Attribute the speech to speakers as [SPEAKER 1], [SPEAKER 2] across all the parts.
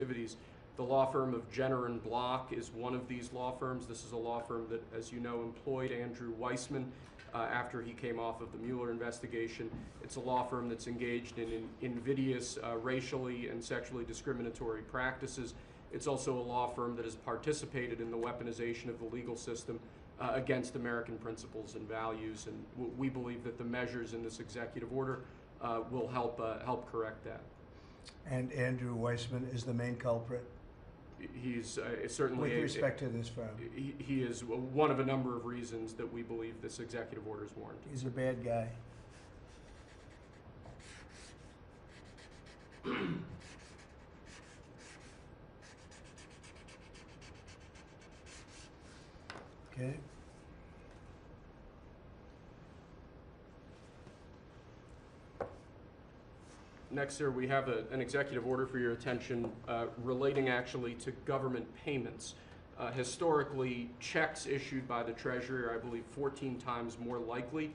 [SPEAKER 1] activities. The law firm of Jenner and Block is one of these law firms. This is a law firm that, as you know, employed Andrew Weissmann after he came off of the Mueller investigation. It's a law firm that's engaged in invidious racially and sexually discriminatory practices. It's also a law firm that has participated in the weaponization of the legal system against American principles and values, and we believe that the measures in this executive order will help correct that.
[SPEAKER 2] And Andrew Weissmann is the main culprit?
[SPEAKER 1] He's certainly
[SPEAKER 2] with respect to this firm.
[SPEAKER 1] He is one of a number of reasons that we believe this executive order is warranted.
[SPEAKER 2] He's a bad guy. Okay.
[SPEAKER 1] Next, sir, we have an executive order for your attention relating actually to government payments. Historically, checks issued by the Treasury are, I believe, 14 times more likely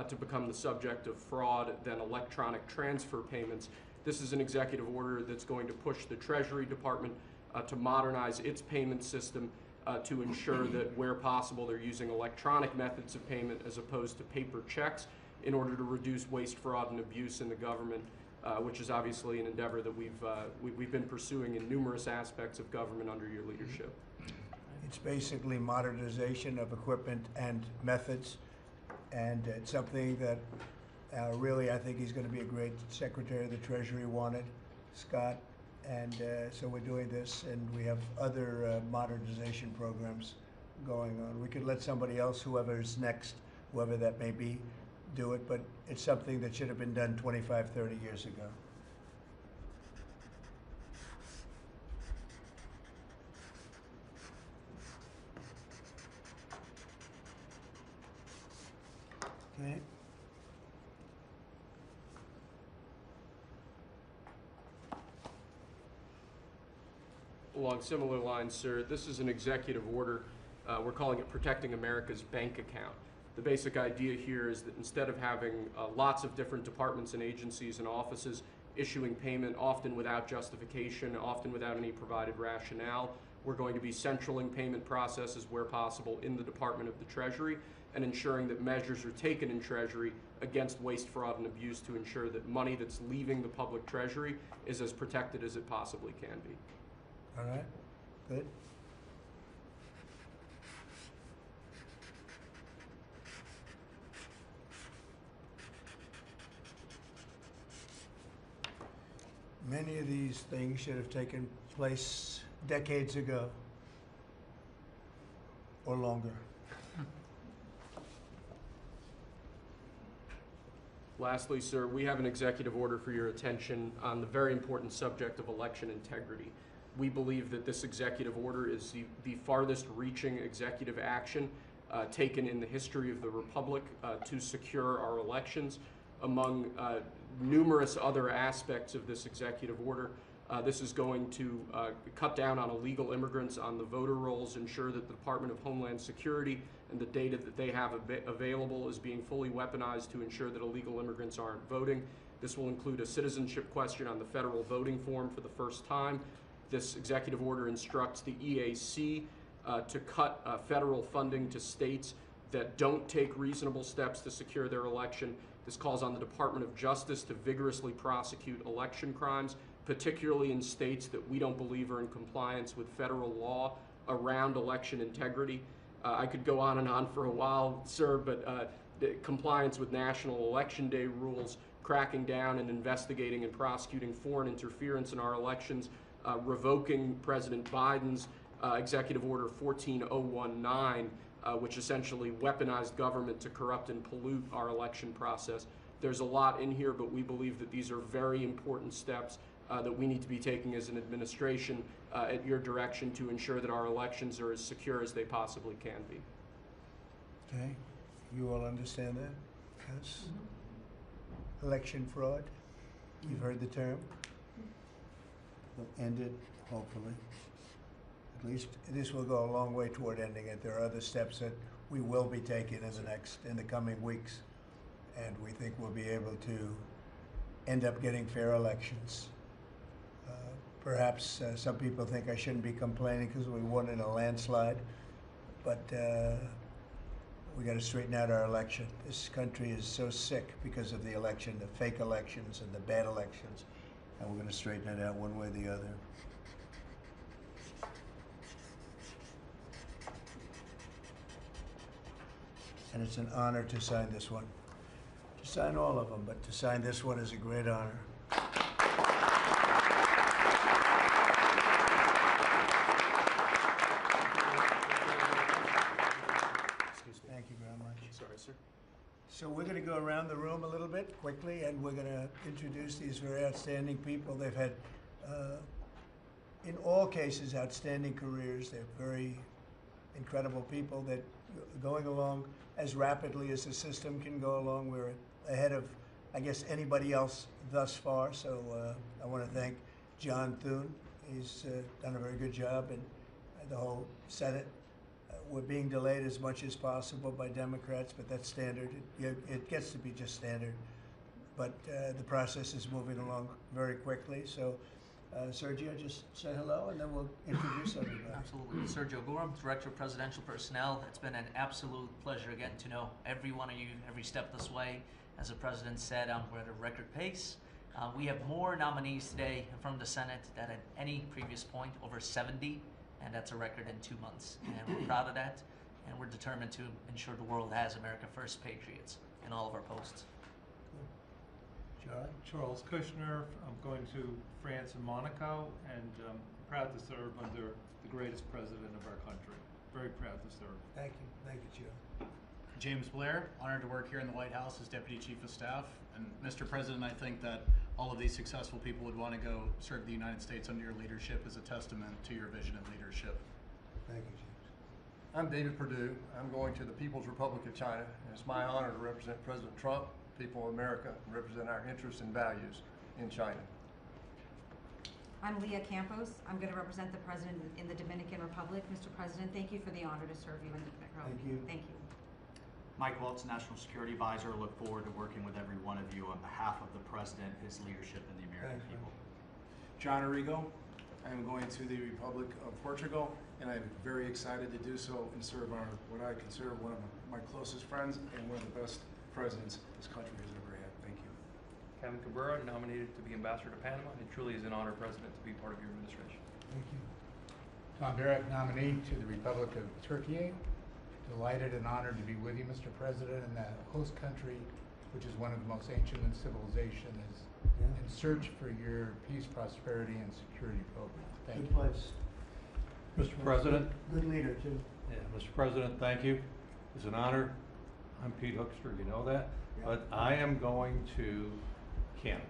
[SPEAKER 1] to become the subject of fraud than electronic transfer payments. This is an executive order that's going to push the Treasury Department to modernize its payment system to ensure that where possible they're using electronic methods of payment as opposed to paper checks in order to reduce waste, fraud, and abuse in the government. Which is obviously an endeavor that we've been pursuing in numerous aspects of government under your leadership.
[SPEAKER 2] It's basically modernization of equipment and methods, and it's something that really I think he's going to be a great Secretary of the Treasury wanted, Scott, and so we're doing this, and we have other modernization programs going on. We could let somebody else, whoever's next, whoever that may be, do it, but it's something that should have been done 25, 30 years ago. Okay.
[SPEAKER 1] Along similar lines, sir, this is an executive order. We're calling it Protecting America's Bank Account. The basic idea here is that instead of having lots of different departments and agencies and offices issuing payment, often without justification, often without any provided rationale, we're going to be centraling payment processes where possible in the Department of the Treasury and ensuring that measures are taken in Treasury against waste, fraud, and abuse to ensure that money that's leaving the public Treasury is as protected as it possibly can be.
[SPEAKER 2] All right, good. Many of these things should have taken place decades ago or longer.
[SPEAKER 1] Lastly, sir, we have an executive order for your attention on the very important subject of election integrity. We believe that this executive order is the farthest reaching executive action taken in the history of the Republic to secure our elections. Among numerous other aspects of this executive order, this is going to cut down on illegal immigrants on the voter rolls, ensure that the Department of Homeland Security and the data that they have available is being fully weaponized to ensure that illegal immigrants aren't voting. This will include a citizenship question on the federal voting form for the first time. This executive order instructs the EAC to cut federal funding to states that don't take reasonable steps to secure their election. This calls on the Department of Justice to vigorously prosecute election crimes, particularly in states that we don't believe are in compliance with federal law around election integrity. I could go on and on for a while, sir, but compliance with National Election Day rules, cracking down and investigating and prosecuting foreign interference in our elections, revoking President Biden's Executive Order 14019, which essentially weaponized government to corrupt and pollute our election process. There's a lot in here, but we believe that these are very important steps that we need to be taking as an administration at your direction to ensure that our elections are as secure as they possibly can be.
[SPEAKER 2] Okay, you all understand that? Yes. Election fraud, you've heard the term. Will end it, hopefully. At least this will go a long way toward ending it. There are other steps that we will be taking in the coming weeks, and we think we'll be able to end up getting fair elections. perhaps some people think I shouldn't be complaining because we won in a landslide, but we got to straighten out our election. This country is so sick because of the election, the fake elections and the bad elections, and we're going to straighten it out one way or the other. And it's an honor to sign this one. To sign all of them, but to sign this one is a great honor. Thank you very much.
[SPEAKER 1] Sorry, sir.
[SPEAKER 2] So we're going to go around the room a little bit quickly, and we're going to introduce these very outstanding people. They've had, in all cases, outstanding careers. They're very incredible people that are going along as rapidly as the system can go along. We're ahead of, I guess, anybody else thus far. So I want to thank John Thune. He's done a very good job, and the whole Senate. We're being delayed as much as possible by Democrats, but that's standard. It gets to be just standard. But the process is moving along very quickly. So, Sergio, just say hello, and then we'll introduce everybody.
[SPEAKER 3] Absolutely. Sergio Gorham, Director of Presidential Personnel. It's been an absolute pleasure getting to know every one of you every step this way. As the President said, we're at a record pace. We have more nominees today from the Senate than at any previous point, over 70. And that's a record in 2 months. And we're proud of that, and we're determined to ensure the world has America First patriots in all of our posts.
[SPEAKER 4] Charles Kushner. I'm going to France and Monaco, and proud to serve under the greatest president of our country. Very proud to serve.
[SPEAKER 2] Thank you, Joe.
[SPEAKER 5] James Blair, honored to work here in the White House as Deputy Chief of Staff. And Mr. President, I think that all of these successful people would want to go serve the United States under your leadership as a testament to your vision and leadership.
[SPEAKER 2] Thank you, James.
[SPEAKER 6] I'm David Perdue. I'm going to the People's Republic of China, and it's my honor to represent President Trump, people of America, and represent our interests and values in China.
[SPEAKER 7] I'm Leah Campos. I'm going to represent the President in the Dominican Republic. Mr. President, thank you for the honor to serve you in the Dominican Republic.
[SPEAKER 2] Thank you.
[SPEAKER 7] Thank you.
[SPEAKER 8] Mike Waltz, National Security Advisor. Look forward to working with every one of you on behalf of the President, his leadership, and the American
[SPEAKER 2] Thanks,
[SPEAKER 8] people.
[SPEAKER 9] John Arrigo. I am going to the Republic of Portugal, and I'm very excited to do so and serve what I consider one of my closest friends and one of the best presidents this country has ever had. Thank you.
[SPEAKER 10] Kevin Cabrera, nominated to be Ambassador to Panama. It truly is an honor, President, to be part of your administration.
[SPEAKER 2] Thank you.
[SPEAKER 11] Tom Barrett, nominee to the Republic of Turkey. Delighted and honored to be with you, Mr. President, in that host country, which is one of the most ancient in civilization, is in search for your peace, prosperity, and security program. Thank
[SPEAKER 2] Good
[SPEAKER 11] you.
[SPEAKER 2] place.
[SPEAKER 12] Mr. President.
[SPEAKER 2] Good leader, too.
[SPEAKER 12] Yeah, Mr. President, thank you. It's an honor. I'm Pete Hoekstra, you know that.
[SPEAKER 2] Yeah.
[SPEAKER 12] But I am going to Canada.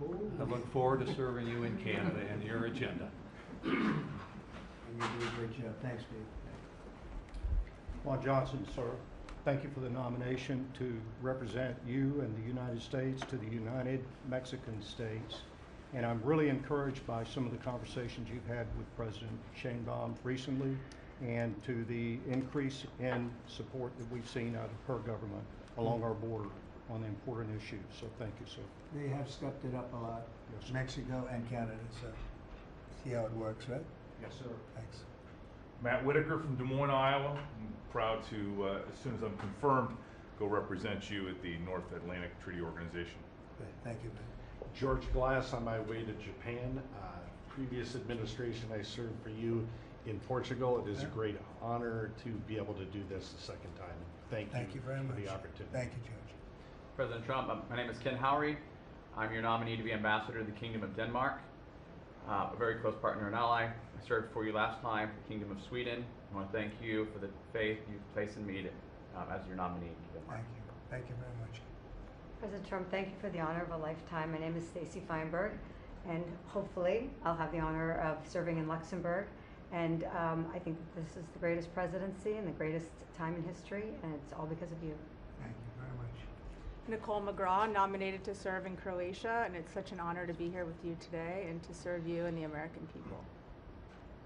[SPEAKER 2] Ooh.
[SPEAKER 12] I look forward to serving you in Canada and your agenda.
[SPEAKER 2] And you do a great job. Thanks, Pete.
[SPEAKER 13] Juan Johnson, sir. Thank you for the nomination to represent you and the United States to the United Mexican States. And I'm really encouraged by some of the conversations you've had with President Sheinbaum recently, and to the increase in support that we've seen out of her government along our border on the important issues. So thank you, sir.
[SPEAKER 2] They have stepped it up a lot.
[SPEAKER 13] Yes, sir.
[SPEAKER 2] Mexico and Canada, so see how it works, right?
[SPEAKER 13] Yes, sir.
[SPEAKER 2] Thanks.
[SPEAKER 14] Matt Whitaker from Des Moines, Iowa. I'm proud to, as soon as I'm confirmed, go represent you at the North Atlantic Treaty Organization.
[SPEAKER 2] Good. Thank you, man.
[SPEAKER 15] George Glass, on my way to Japan. Previous administration, I served for you in Portugal. It is a great honor to be able to do this the second time. Thank you
[SPEAKER 2] very much
[SPEAKER 15] for the opportunity.
[SPEAKER 2] Thank you, George.
[SPEAKER 16] President Trump, my name is Ken Howry. I'm your nominee to be Ambassador to the Kingdom of Denmark, a very close partner and ally. I served for you last time for the Kingdom of Sweden. I want to thank you for the faith you've placed in me as your nominee to Denmark.
[SPEAKER 2] Thank you. Thank you very much.
[SPEAKER 17] President Trump, thank you for the honor of a lifetime. My name is Stacy Feinberg, and hopefully I'll have the honor of serving in Luxembourg. And I think that this is the greatest presidency and the greatest time in history, and it's all because of you.
[SPEAKER 2] Thank you very much.
[SPEAKER 18] Nicole McGraw, nominated to serve in Croatia, and it's such an honor to be here with you today and to serve you and the American people.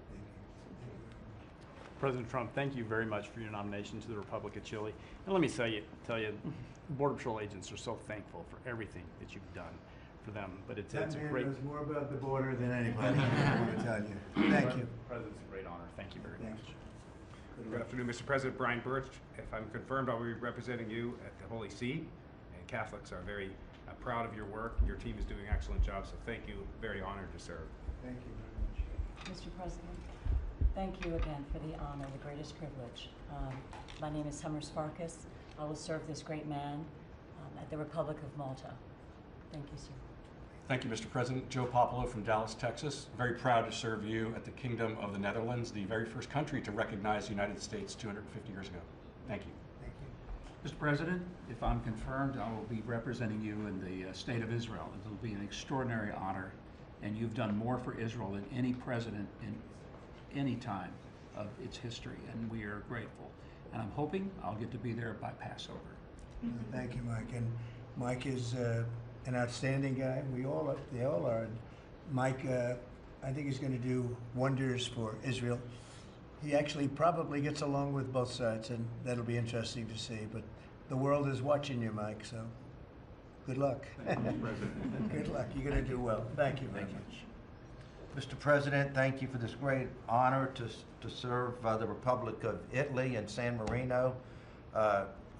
[SPEAKER 2] Thank you. Thank you very much.
[SPEAKER 19] President Trump, thank you very much for your nomination to the Republic of Chile. And let me tell you, Border Patrol agents are so thankful for everything that you've done for them. But it's
[SPEAKER 2] That
[SPEAKER 19] a
[SPEAKER 2] man
[SPEAKER 19] great.
[SPEAKER 2] knows more about the border than anybody, I want to tell you. Thank you.
[SPEAKER 19] President's a great honor. Thank you very much.
[SPEAKER 20] Good afternoon, Mr. President. Brian Birch. If I'm confirmed, I'll be representing you at the Holy See. And Catholics are very proud of your work. Your team is doing an excellent job, so thank you. Very honored to serve.
[SPEAKER 2] Thank you very much.
[SPEAKER 21] Mr. President, thank you again for the honor, the greatest privilege. My name is Summer Sparkus. I will serve this great man at the Republic of Malta. Thank you, sir.
[SPEAKER 22] Thank you, Mr. President. Joe Popolo from Dallas, Texas. Very proud to serve you at the Kingdom of the Netherlands, the very first country to recognize the United States 250 years ago. Thank you.
[SPEAKER 2] Thank you.
[SPEAKER 23] Mr. President, if I'm confirmed, I will be representing you in the State of Israel. It will be an extraordinary honor, and you've done more for Israel than any president in any time of its history, and we are grateful. And I'm hoping I'll get to be there by Passover.
[SPEAKER 2] Thank you, Mike. And Mike is an outstanding guy. They all are. And Mike, I think he's going to do wonders for Israel. He actually probably gets along with both sides, and that'll be interesting to see. But the world is watching you, Mike, so good luck.
[SPEAKER 23] Thank you, Mr. President.
[SPEAKER 2] Good luck. You're going to do well. Thank you very much.
[SPEAKER 24] Mr. President, thank you for this great honor to serve the Republic of Italy and San Marino.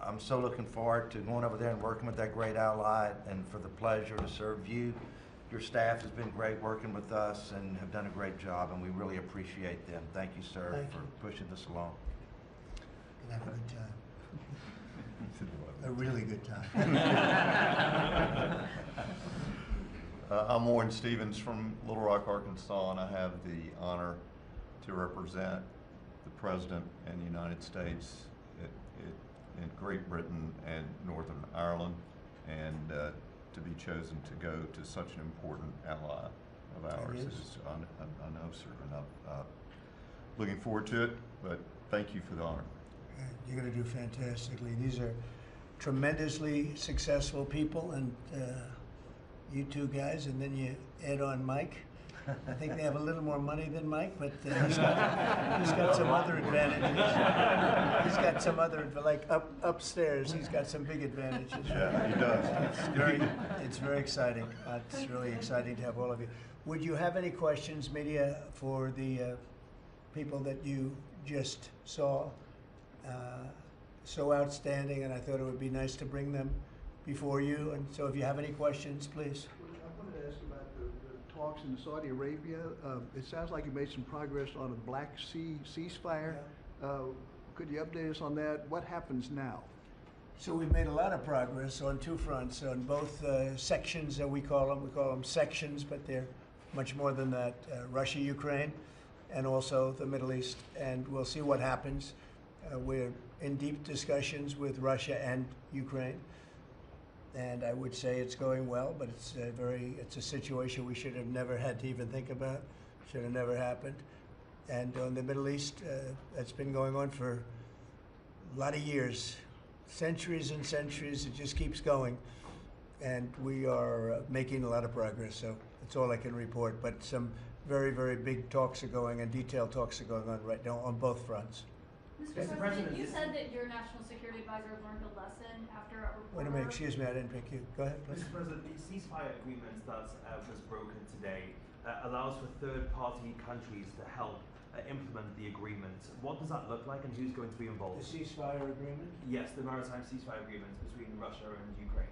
[SPEAKER 24] I'm so looking forward to going over there and working with that great ally, and for the pleasure to serve you. Your staff has been great working with us and have done a great job, and we really appreciate them. Thank you, sir,
[SPEAKER 2] Thank
[SPEAKER 24] for
[SPEAKER 2] you.
[SPEAKER 24] pushing this along.
[SPEAKER 2] Have a good time. A really good time.
[SPEAKER 25] I'm Warren Stevens from Little Rock, Arkansas, and I have the honor to represent the President and the United States in Great Britain and Northern Ireland, and to be chosen to go to such an important ally of ours is, I know, sir, and I'm looking forward to it, but thank you for the honor.
[SPEAKER 2] You're going to do fantastically. These are tremendously successful people, and you two guys, and then you add on Mike. I think they have a little more money than Mike, but he's got some other advantages. He's got some other, like upstairs, he's got some big advantages.
[SPEAKER 25] Yeah, he does.
[SPEAKER 2] It's very exciting. It's really exciting to have all of you. Would you have any questions, media, for the people that you just saw? So outstanding, and I thought it would be nice to bring them before you. And so if you have any questions, please.
[SPEAKER 26] I wanted to ask you about the talks in Saudi Arabia. It sounds like you made some progress on a Black Sea ceasefire. Could you update us on that? What happens now?
[SPEAKER 2] So we've made a lot of progress on two fronts, on both sections that we call them sections, but they're much more than that, Russia, Ukraine, and also the Middle East, and we'll see what happens. We're in deep discussions with Russia and Ukraine, and I would say it's going well, but it's a situation we should have never had to even think about, should have never happened. And on the Middle East, that's been going on for a lot of years, centuries and centuries. It just keeps going, and we are making a lot of progress. So that's all I can report. But some very, very big talks are going, and detailed talks are going on right now on both fronts.
[SPEAKER 27] Mr. President, you said that your national security advisor learned a lesson after a report.
[SPEAKER 2] Wait a minute, excuse me, I didn't pick you. Go ahead, please.
[SPEAKER 28] Mr. President, the ceasefire agreement that was broken today allows for third-party countries to help implement the agreement. What does that look like, and who's going to be involved?
[SPEAKER 2] The ceasefire agreement?
[SPEAKER 28] Yes, the maritime ceasefire agreement between Russia and Ukraine.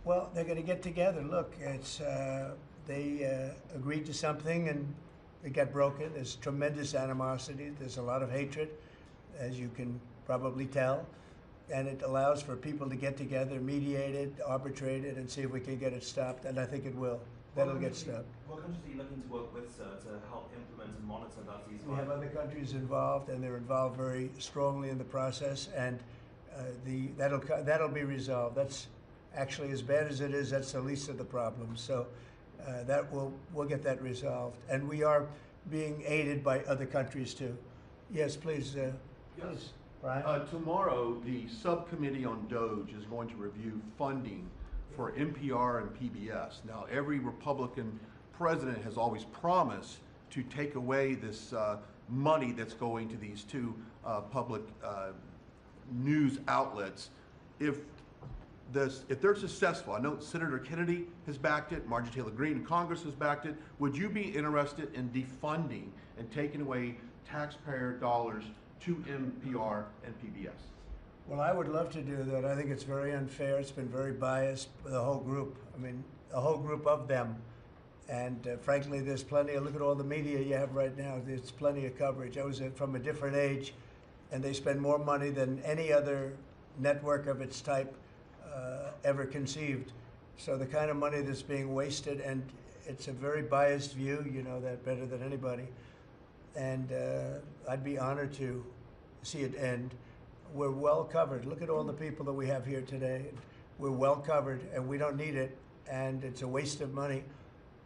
[SPEAKER 2] Well, they're going to get together. Look, it's they agreed to something and it got broken. There's tremendous animosity. There's a lot of hatred, as you can probably tell. And it allows for people to get together, mediate it, arbitrate it, and see if we can get it stopped. And I think it will. That'll get stopped.
[SPEAKER 28] What countries are you looking to work with, sir, to help implement and monitor that ceasefire?
[SPEAKER 2] We have other countries involved, and they're involved very strongly in the process. And that'll be resolved. That's actually, as bad as it is, that's the least of the problems. So we'll get that resolved. And we are being aided by other countries too. Yes, please. Please, Brian.
[SPEAKER 29] Tomorrow, the subcommittee on DOGE is going to review funding for NPR and PBS. Now, every Republican president has always promised to take away this money that's going to these two public news outlets if if they're successful, I know Senator Kennedy has backed it, Marjorie Taylor Greene in Congress has backed it, would you be interested in defunding and taking away taxpayer dollars to NPR and PBS?
[SPEAKER 2] Well, I would love to do that. I think it's very unfair. It's been very biased, the whole group. I mean, a whole group of them. And frankly, there's plenty look at all the media you have right now. There's plenty of coverage. I was from a different age, and they spend more money than any other network of its type ever conceived. So the kind of money that's being wasted, and it's a very biased view, you know that better than anybody. And I'd be honored to see it end. We're well covered. Look at all the people that we have here today. We're well covered, and we don't need it, and it's a waste of money.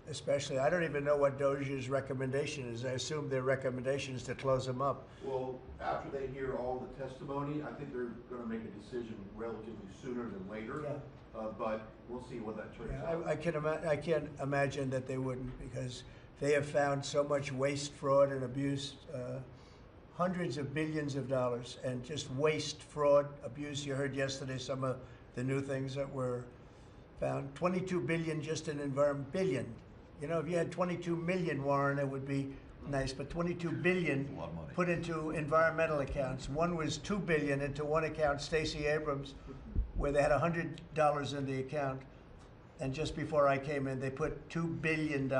[SPEAKER 2] Especially, I don't even know what Doge's recommendation is. I assume their recommendation is to close them up.
[SPEAKER 29] Well, after they hear all the testimony, I think they're going to make a decision relatively sooner than later.
[SPEAKER 2] Yeah.
[SPEAKER 29] But we'll see what that turns out.
[SPEAKER 2] I can't imagine that they wouldn't, because they have found so much waste, fraud, and abuse, hundreds of billions of dollars, and just waste, fraud, abuse. You heard yesterday some of the new things that were found. 22 billion just in environment, billion. You know, if you had 22 million, Warren, it would be nice, but 22 billion put into environmental accounts. One was 2 billion into one account, Stacey Abrams, where they had $100 in the account. And just before I came in, they put $2 billion.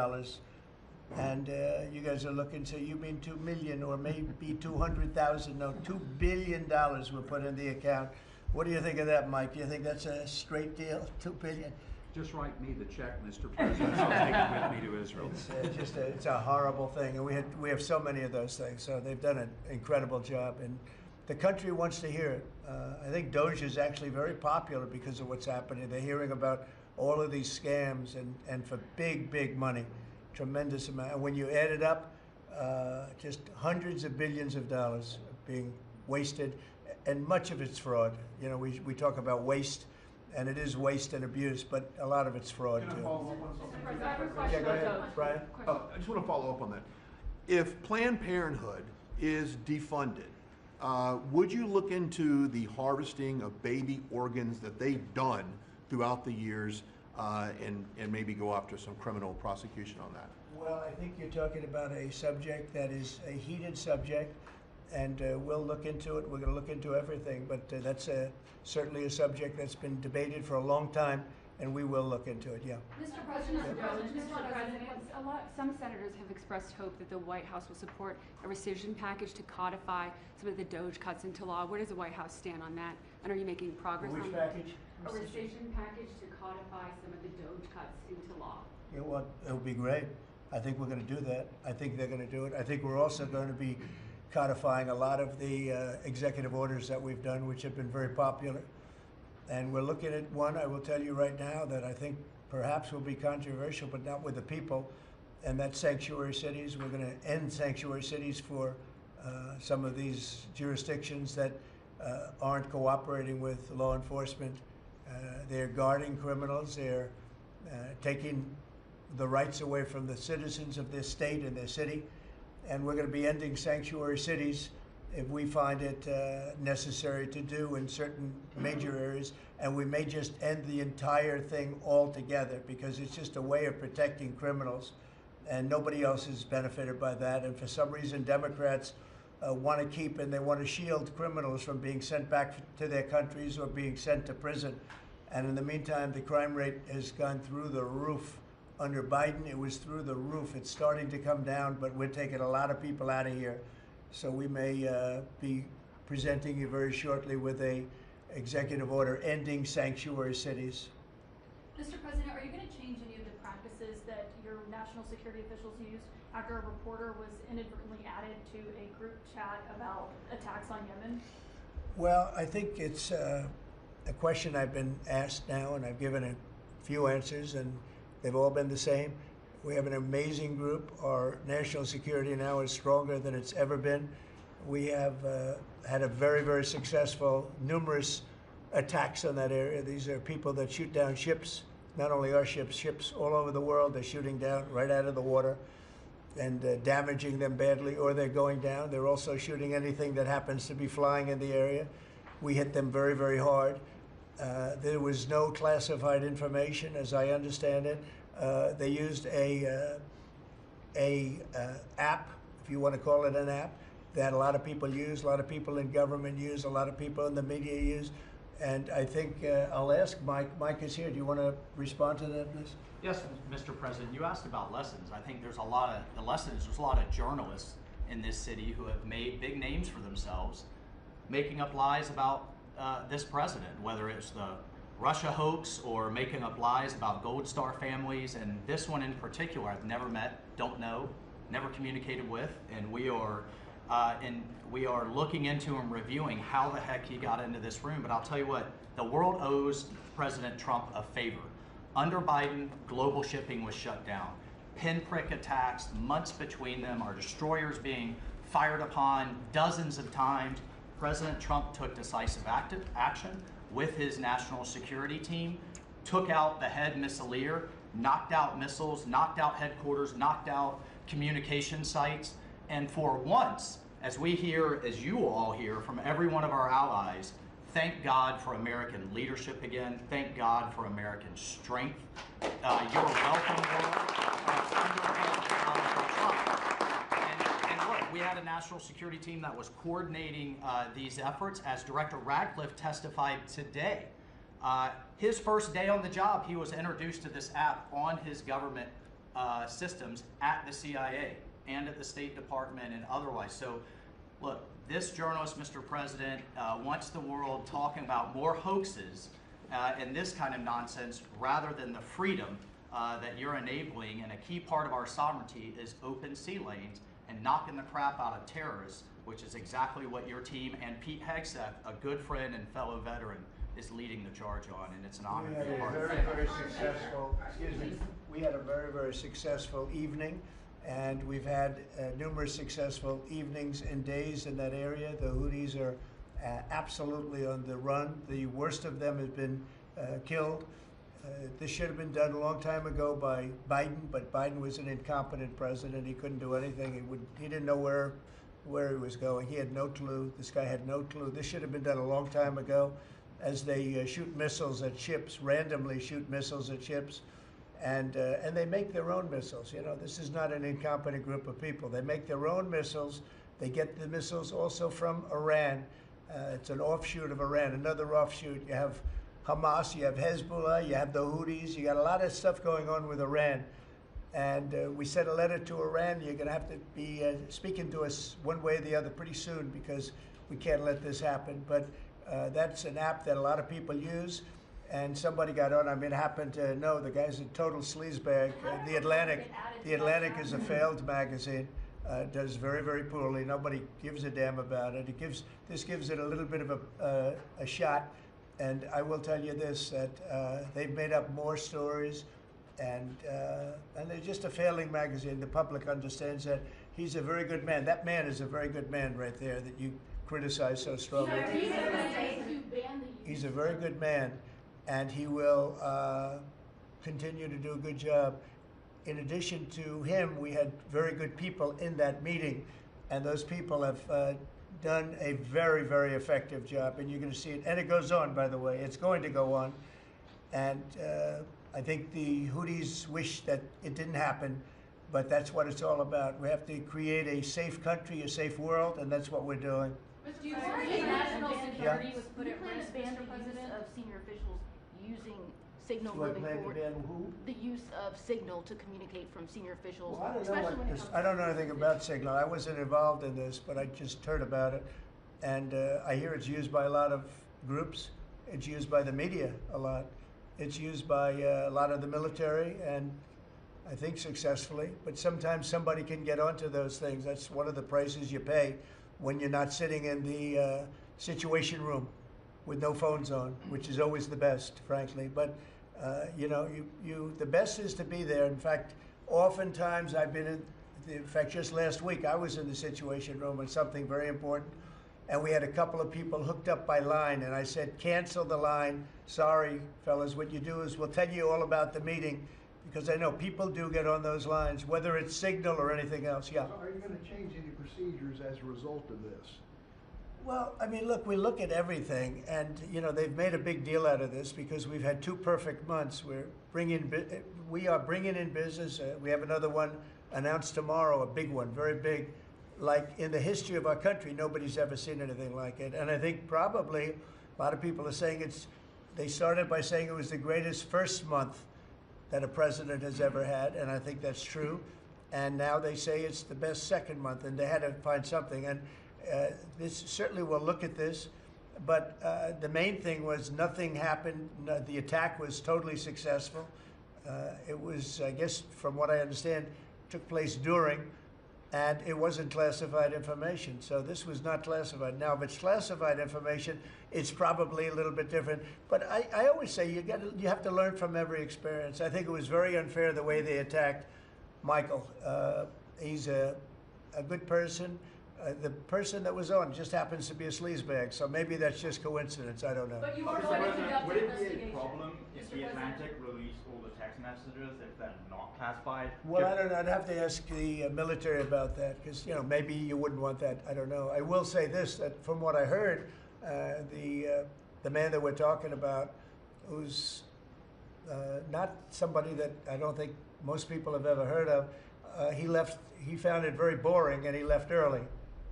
[SPEAKER 2] And you guys are looking, so you mean 2 million or maybe 200,000? No, $2 billion were put in the account. What do you think of that, Mike? Do you think that's a straight deal, 2 billion?
[SPEAKER 23] Just write me the check, Mr. President. I'll take it with me to Israel.
[SPEAKER 2] It's a horrible thing, and we have so many of those things. So they've done an incredible job, and the country wants to hear it. I think Doge is actually very popular because of what's happening. They're hearing about all of these scams and for big money, tremendous amount. And when you add it up, just hundreds of billions of dollars being wasted, and much of it's fraud. You know, we talk about waste. And it is waste and abuse, but a lot of it's fraud too.
[SPEAKER 29] Can I follow up on something?
[SPEAKER 2] Yeah, go ahead, Brian.
[SPEAKER 29] I just want to follow up on that. If Planned Parenthood is defunded, would you look into the harvesting of baby organs that they've done throughout the years and maybe go after some criminal prosecution on that?
[SPEAKER 2] Well, I think you're talking about a subject that is a heated subject, and we'll look into it. We're going to look into everything, but that's certainly a subject that's been debated for a long time, and we will look into it, yeah.
[SPEAKER 27] Mr. President,
[SPEAKER 1] some senators have expressed hope that the White House will support a rescission package to codify some of the Doge cuts into law. Where does the White House stand on that? And are you making progress on that?
[SPEAKER 2] Which package?
[SPEAKER 1] A rescission package to codify some of the Doge cuts into law.
[SPEAKER 2] Yeah, well, it would be great. I think we're going to do that. I think they're going to do it. I think we're also going to be codifying a lot of the executive orders that we've done, which have been very popular. And we're looking at one, I will tell you right now, that I think perhaps will be controversial, but not with the people, and that's sanctuary cities. We're going to end sanctuary cities for some of these jurisdictions that aren't cooperating with law enforcement. They're guarding criminals. They're taking the rights away from the citizens of their state and their city. And we're going to be ending sanctuary cities if we find it necessary to do in certain major areas. And we may just end the entire thing altogether, because it's just a way of protecting criminals, and nobody else is benefited by that. And for some reason, Democrats want to keep and they want to shield criminals from being sent back to their countries or being sent to prison. And in the meantime, the crime rate has gone through the roof. Under Biden, it was through the roof. It's starting to come down, but we're taking a lot of people out of here. So we may be presenting you very shortly with a executive order ending sanctuary cities.
[SPEAKER 27] Mr. President, are you going to change any of the practices that your national security officials used after a reporter was inadvertently added to a group chat about attacks on Yemen?
[SPEAKER 2] Well, I think it's a question I've been asked now, and I've given a few answers, and they've all been the same. We have an amazing group. Our national security now is stronger than it's ever been. We have had a very successful, numerous attacks on that area. These are people that shoot down ships, not only our ships, ships all over the world. They're shooting down right out of the water and damaging them badly, or they're going down. They're also shooting anything that happens to be flying in the area. We hit them very hard. There was no classified information, as I understand it. They used a app, if you want to call it an app, that a lot of people use, a lot of people in government use, a lot of people in the media use. And I think I'll ask Mike. Mike is here. Do you want to respond to that, please?
[SPEAKER 19] Yes, Mr. President, you asked about lessons. I think there's a lot of the lessons. There's a lot of journalists in this city who have made big names for themselves, making up lies about this president, whether it's the Russia hoax or making up lies about Gold Star families. And this one in particular, I've never met, don't know, never communicated with, and we are looking into and reviewing how the heck he got into this room. But I'll tell you what, the world owes President Trump a favor. Under Biden, global shipping was shut down. Pinprick attacks, months between them, our destroyers being fired upon dozens of times. President Trump took decisive action with his national security team, took out the head missileer, knocked out missiles, knocked out headquarters, knocked out communication sites. And for once, as we hear, as you all hear from every one of our allies, thank God for American leadership again. Thank God for American strength. You're welcome, world. And look, we had a national security team that was coordinating these efforts. As Director Radcliffe testified today, his first day on the job, he was introduced to this app on his government systems at the CIA and at the State Department and otherwise. So, look, this journalist, Mr. President, wants the world talking about more hoaxes and this kind of nonsense rather than the freedom that you're enabling. And a key part of our sovereignty is open sea lanes and knocking the crap out of terrorists, which is exactly what your team and Pete Hegseth, a good friend and fellow veteran, is leading the charge on. And it's an honor to be part of it.
[SPEAKER 2] We had a very, very successful evening. And we've had numerous successful evenings and days in that area. The Houthis are absolutely on the run. The worst of them has been killed. This should have been done a long time ago by Biden, but Biden was an incompetent president. He couldn't do anything. He didn't know where he was going. He had no clue. This guy had no clue. This should have been done a long time ago. As they shoot missiles at ships, randomly shoot missiles at ships. And they make their own missiles. You know, this is not an incompetent group of people. They make their own missiles. They get the missiles also from Iran. It's an offshoot of Iran, another offshoot. You have Hamas, you have Hezbollah, you have the Houthis. You got a lot of stuff going on with Iran. And we sent a letter to Iran. You're going to have to be speaking to us one way or the other pretty soon because we can't let this happen. But that's an app that a lot of people use. And somebody got on. I mean, happened to know the guy's a total sleazebag. The Atlantic is a failed magazine. Does very, very poorly. Nobody gives a damn about it. This gives it a little bit of a shot. And I will tell you this: that they've made up more stories, and they're just a failing magazine. The public understands that. He's a very good man. That man is a very good man right there that you criticize so strongly. He's a very good man. And he will continue to do a good job. In addition to him, we had very good people in that meeting, and those people have done a very, very effective job, and you're going to see it. And it goes on, by the way. It's going to go on. And I think the Houthis wish that it didn't happen, but that's what it's all about. We have to create a safe country, a safe world, and that's what we're doing.
[SPEAKER 27] Do you worry national security was put at risk, Mr. President,
[SPEAKER 3] of senior officials using Signal
[SPEAKER 2] Do I
[SPEAKER 3] moving
[SPEAKER 2] plan to
[SPEAKER 3] forward?
[SPEAKER 2] ban who?
[SPEAKER 3] The use of Signal to communicate from senior officials,
[SPEAKER 2] Well, I don't know
[SPEAKER 3] especially
[SPEAKER 2] what
[SPEAKER 3] when it
[SPEAKER 2] this,
[SPEAKER 3] comes
[SPEAKER 2] I don't
[SPEAKER 3] to
[SPEAKER 2] know anything about Signal. I wasn't involved in this, but I just heard about it. And I hear it's used by a lot of groups. It's used by the media a lot. It's used by a lot of the military, and I think successfully. But sometimes somebody can get onto those things. That's one of the prices you pay when you're not sitting in the Situation Room with no phones on, which is always the best, frankly. But you know, the best is to be there. In fact, oftentimes I've been in fact, just last week I was in the Situation Room on something very important, and we had a couple of people hooked up by line, and I said, cancel the line. Sorry, fellas, what you do is we'll tell you all about the meeting, because I know people do get on those lines, whether it's Signal or anything else. Yeah.
[SPEAKER 26] So are you going to change any procedures as a result of this?
[SPEAKER 2] Well, I mean, look, we look at everything, and they've made a big deal out of this because we've had 2 perfect months. We are bringing in business. We have another one announced tomorrow, a big one, very big. Like in the history of our country, nobody's ever seen anything like it. And I think probably a lot of people are saying they started by saying it was the greatest first month that a president has ever had, and I think that's true. And now they say it's the best second month, and they had to find something. And this certainly will look at this, but the main thing was nothing happened. The attack was totally successful. It was, I guess, from what I understand, took place during, and it wasn't classified information. So this was not classified. Now, if it's classified information, it's probably a little bit different. But I always say you have to learn from every experience. I think it was very unfair the way they attacked Michael. He's a good person. The person that was on just happens to be a sleazebag, so maybe that's just coincidence. I don't know.
[SPEAKER 27] But you are going to conduct
[SPEAKER 4] Would
[SPEAKER 27] an
[SPEAKER 4] it be a
[SPEAKER 27] investigation.
[SPEAKER 4] problem if
[SPEAKER 27] Mr.
[SPEAKER 4] the
[SPEAKER 27] President?
[SPEAKER 4] Atlantic released all the text messages if they're not classified?
[SPEAKER 2] Well, I don't know. I'd have to ask the military about that because, maybe you wouldn't want that. I don't know. I will say this, that from what I heard, the man that we're talking about, who's not somebody that I don't think most people have ever heard of, he found it very boring and he left early.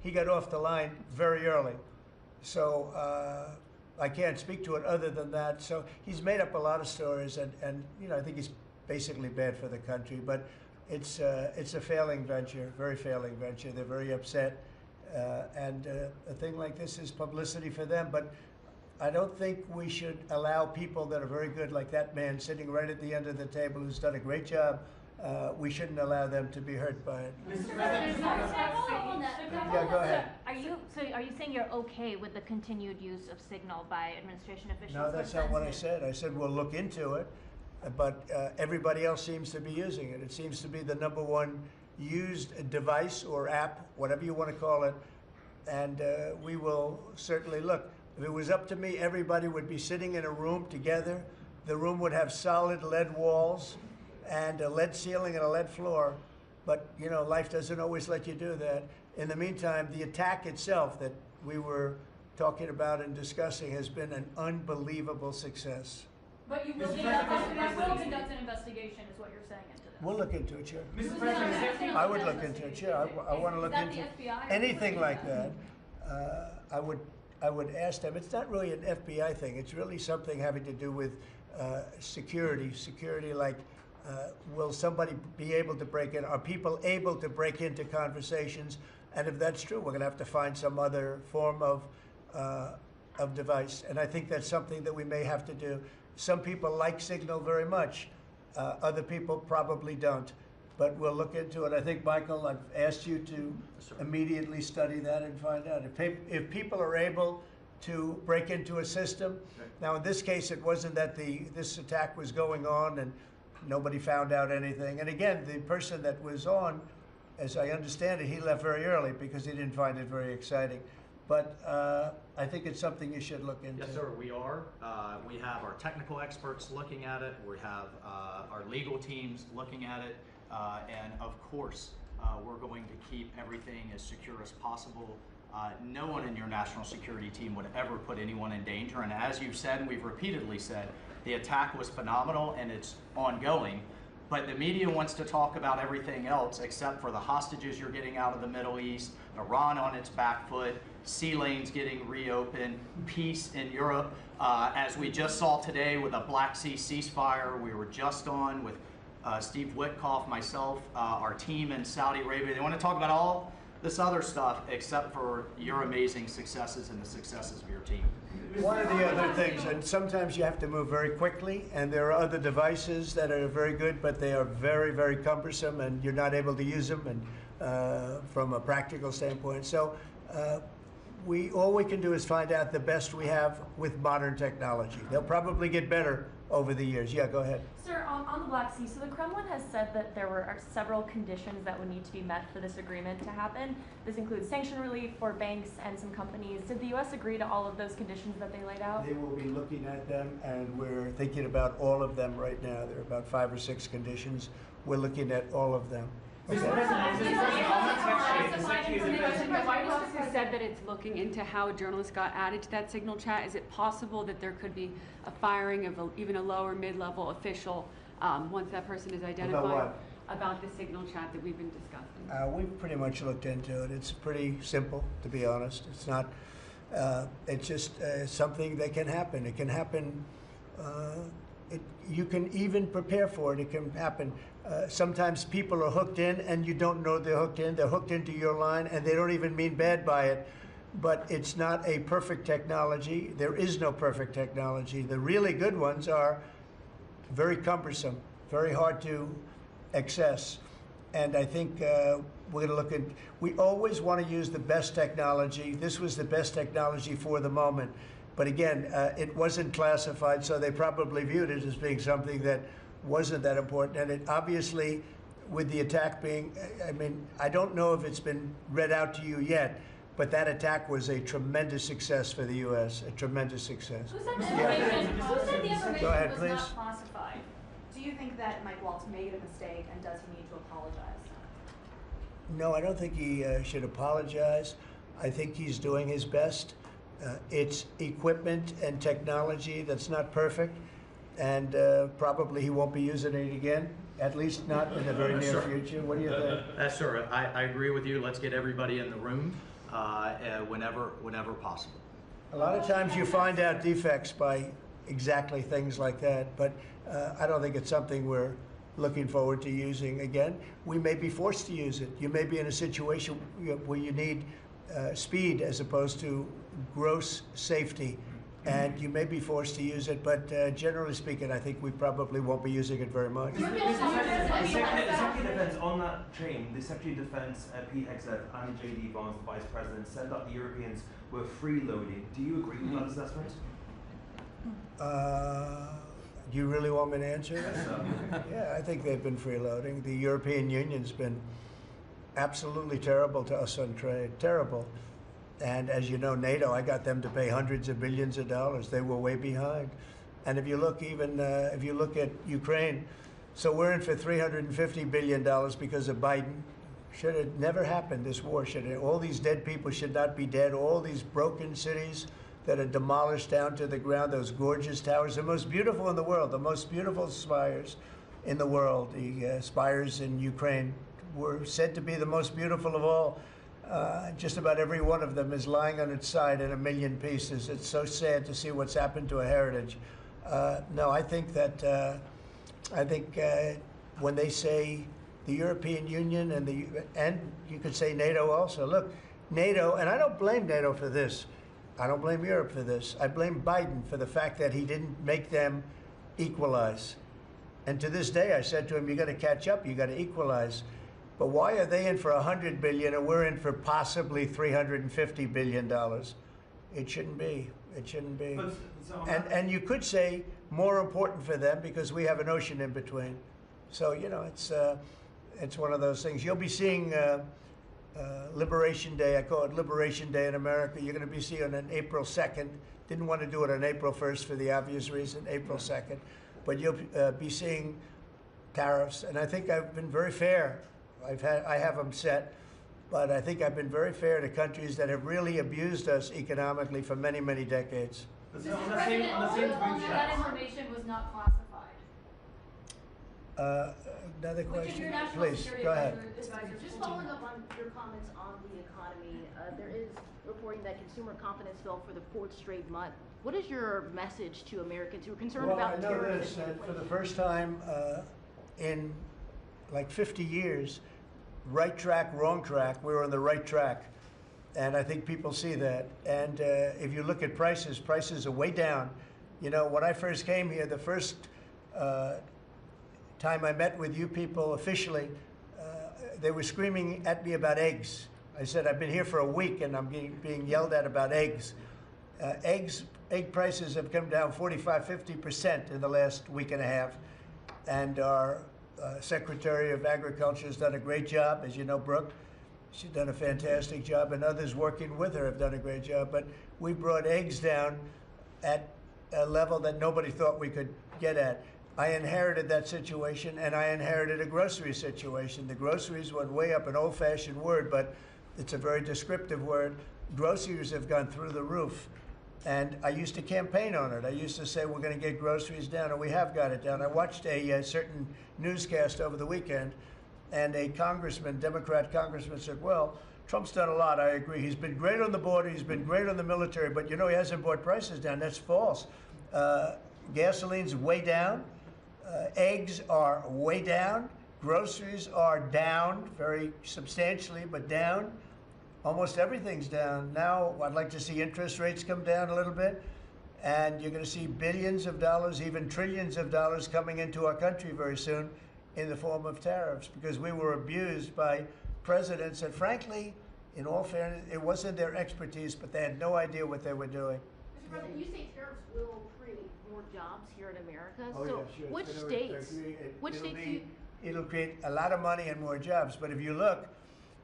[SPEAKER 2] He got off the line very early. So I can't speak to it other than that. So he's made up a lot of stories, and I think he's basically bad for the country. But it's a failing venture, very failing venture. They're very upset, and a thing like this is publicity for them. But I don't think we should allow people that are very good, like that man sitting right at the end of the table who's done a great job. We shouldn't allow them to be hurt by it.
[SPEAKER 27] Mr. President,
[SPEAKER 3] Can I follow up on that?
[SPEAKER 2] Yeah, go ahead.
[SPEAKER 5] Are you saying you're okay with the continued use of Signal by administration officials?
[SPEAKER 2] No, that's not what I said. I said we'll look into it, but everybody else seems to be using it. It seems to be the #1 used device or app, whatever you want to call it, and we will certainly look. If it was up to me, everybody would be sitting in a room together. The room would have solid lead walls and a lead ceiling and a lead floor. But, life doesn't always let you do that. In the meantime, the attack itself that we were talking about and discussing has been an unbelievable success.
[SPEAKER 27] But you will conduct an investigation, is what you're saying into this.
[SPEAKER 2] We'll look into it, sure.
[SPEAKER 27] Mr. President,
[SPEAKER 2] I would look into it, sure. I want to look
[SPEAKER 27] Is that
[SPEAKER 2] into
[SPEAKER 27] the FBI or
[SPEAKER 2] anything
[SPEAKER 27] what?
[SPEAKER 2] like that. I would ask them. It's not really an FBI thing. It's really something having to do with security. Security, like, will somebody be able to break in? Are people able to break into conversations? And if that's true, we're going to have to find some other form of device. And I think that's something that we may have to do. Some people like Signal very much. Other people probably don't. But we'll look into it. I think, Michael, I've asked you to immediately study that and find out. If people are able to break into a system, now in this case it wasn't that this attack was going on and nobody found out anything. And again, the person that was on, as I understand it, he left very early because he didn't find it very exciting. But I think it's something you should look into.
[SPEAKER 19] Yes, sir, we are. We have our technical experts looking at it. We have our legal teams looking at it. And of course, we're going to keep everything as secure as possible. No one in your national security team would ever put anyone in danger. And as you've said, and we've repeatedly said, the attack was phenomenal and it's ongoing. But the media wants to talk about everything else except for the hostages you're getting out of the Middle East, Iran on its back foot, sea lanes getting reopened, peace in Europe. As we just saw today with a Black Sea ceasefire, we were just on with Steve Witkoff, myself, our team in Saudi Arabia. They want to talk about all this other stuff except for your amazing successes and the successes of your team.
[SPEAKER 2] One of the other things, and sometimes you have to move very quickly, and there are other devices that are very good, but they are very, very cumbersome, and you're not able to use them and from a practical standpoint. So all we can do is find out the best we have with modern technology. They'll probably get better over the years. Yeah, go ahead.
[SPEAKER 6] Sir, on the Black Sea, so the Kremlin has said that there are several conditions that would need to be met for this agreement to happen. This includes sanction relief for banks and some companies. Did the U.S. agree to all of those conditions that they laid out?
[SPEAKER 2] They will be looking at them, and we're thinking about all of them right now. There are about 5 or 6 conditions. We're looking at all of them.
[SPEAKER 1] Mr. President, the White House has said that it's looking into how journalists got added to that Signal chat. Is it possible that there could be a firing of even a lower mid-level official once that person is identified?
[SPEAKER 2] About what?
[SPEAKER 1] About the Signal chat that we've been discussing.
[SPEAKER 2] We've pretty much looked into it. It's pretty simple, to be honest. It's not, it's just something that can happen. It can happen, you can even prepare for it. It can happen. Sometimes people are hooked in and you don't know they're hooked in. They're hooked into your line and they don't even mean bad by it. But it's not a perfect technology. There is no perfect technology. The really good ones are very cumbersome, very hard to access. And I think we're going to look at, we always want to use the best technology. This was the best technology for the moment. But again, it wasn't classified, so they probably viewed it as being something that wasn't that important. And it obviously, with the attack being, I mean, I don't know if it's been read out to you yet, but that attack was a tremendous success for the U.S., a tremendous success.
[SPEAKER 27] Who said the information
[SPEAKER 2] Go ahead,
[SPEAKER 27] was
[SPEAKER 2] please.
[SPEAKER 27] not classified? Do you think that Mike Waltz made a mistake, and does he need to apologize?
[SPEAKER 2] No, I don't think he should apologize. I think he's doing his best. It's equipment and technology that's not perfect, and probably he won't be using it again, at least not in the very near future. What do you think?
[SPEAKER 19] Sir, I agree with you. Let's get everybody in the room whenever possible.
[SPEAKER 2] A lot of times you find out defects by exactly things like that, but I don't think it's something we're looking forward to using again. We may be forced to use it. You may be in a situation where you need speed as opposed to gross safety, and you may be forced to use it, but generally speaking, I think we probably won't be using it very much.
[SPEAKER 28] The Secretary of Defense, on that chain, the Secretary of Defense, Pete Hegseth, and J.D. Vance, the Vice President, said that the Europeans were freeloading. Do you agree with that assessment?
[SPEAKER 2] Do you really want me to answer that? Yeah, I think they've been freeloading. The European Union's been absolutely terrible to us on trade, terrible. And as you know, NATO, I got them to pay hundreds of billions of dollars. They were way behind. And if you look if you look at Ukraine, so we're in for $350 billion because of Biden. Should have never happened, this war. All these dead people should not be dead. All these broken cities that are demolished down to the ground, those gorgeous towers, the most beautiful in the world, the most beautiful spires in the world. The spires in Ukraine were said to be the most beautiful of all. Just about every one of them is lying on its side in a million pieces. It's so sad to see what's happened to a heritage. No, I think that when they say the European Union and you could say NATO also. Look, NATO, and I don't blame NATO for this. I don't blame Europe for this. I blame Biden for the fact that he didn't make them equalize. And to this day, I said to him, you got to catch up, you got to equalize. But why are they in for $100 billion and we're in for possibly $350 billion? It shouldn't be. It shouldn't be. And you could say more important for them because we have an ocean in between. So, you know, it's one of those things. You'll be seeing Liberation Day. I call it Liberation Day in America. You're going to be seeing it on April 2nd. Didn't want to do it on April 1st for the obvious reason, April 2nd. But you'll be seeing tariffs. And I think I've been very fair. I have them set, but I think I've been very fair to countries that have really abused us economically for many, many decades.
[SPEAKER 27] Mr. President, all that information was not classified.
[SPEAKER 2] Another
[SPEAKER 3] Which
[SPEAKER 2] question?
[SPEAKER 3] your national
[SPEAKER 2] Please,
[SPEAKER 3] security
[SPEAKER 2] go ahead.
[SPEAKER 3] advisor, just following up on your comments on the economy, there is reporting that consumer confidence fell for the 4th straight month. What is your message to Americans who are concerned about
[SPEAKER 2] Well, I know
[SPEAKER 3] terrorism
[SPEAKER 2] this,
[SPEAKER 3] and
[SPEAKER 2] for the
[SPEAKER 3] inflation?
[SPEAKER 2] first time in like 50 years, right track, wrong track, we're on the right track. And I think people see that. And if you look at prices, prices are way down. You know, when I first came here, the first time I met with you people officially, they were screaming at me about eggs. I said, I've been here for a week and I'm being yelled at about eggs. Egg prices have come down 45, 50% in the last week and a half. And our Secretary of Agriculture has done a great job. As you know, Brooke, she's done a fantastic job, and others working with her have done a great job. But we brought eggs down at a level that nobody thought we could get at. I inherited that situation, and I inherited a grocery situation. The groceries went way up, an old-fashioned word, but it's a very descriptive word. Groceries have gone through the roof. And I used to campaign on it. I used to say, we're going to get groceries down, and we have got it down. I watched a certain newscast over the weekend, and a congressman, Democrat congressman, said, well, Trump's done a lot, I agree. He's been great on the border, he's been great on the military, but you know, he hasn't brought prices down. That's false. Gasoline's way down. Eggs are way down. Groceries are down very substantially, but down. Almost everything's down. Now, I'd like to see interest rates come down a little bit, and you're going to see billions of dollars, even trillions of dollars coming into our country very soon in the form of tariffs, because we were abused by presidents that, frankly, in all fairness, it wasn't their expertise, but they had no idea what they were doing.
[SPEAKER 3] Mr. President, you say tariffs will create more jobs here in America.
[SPEAKER 2] Oh,
[SPEAKER 3] So
[SPEAKER 2] yeah, sure.
[SPEAKER 3] which states,
[SPEAKER 2] It'll create a lot of money and more jobs. But if you look,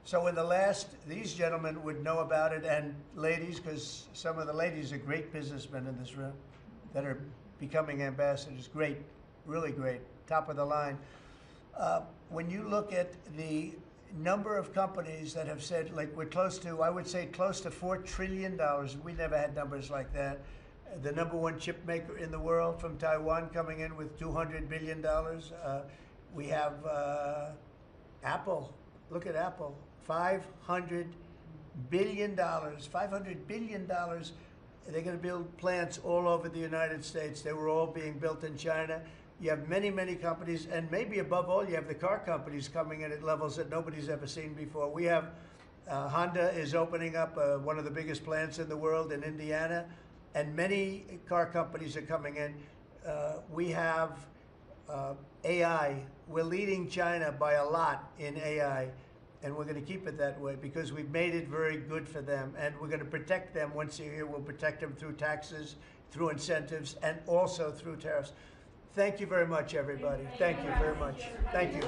[SPEAKER 2] so in the last, these gentlemen would know about it, and ladies, because some of the ladies are great businessmen in this room that are becoming ambassadors. Great, really great, top of the line. When you look at the number of companies that have said, like, we're close to, I would say close to $4 trillion. We never had numbers like that. The #1 chip maker in the world from Taiwan coming in with $200 billion. We have Apple. Look at Apple. $500 billion. $500 billion. They're going to build plants all over the United States. They were all being built in China. You have many, many companies, and maybe above all, you have the car companies coming in at levels that nobody's ever seen before. We have Honda is opening up one of the biggest plants in the world in Indiana, and many car companies are coming in. We have AI. We're leading China by a lot in AI, and we're going to keep it that way because we've made it very good for them, and we're going to protect them. Once they're here, we'll protect them through taxes, through incentives, and also through tariffs. Thank you very much, everybody. Thank you very much. Thank you.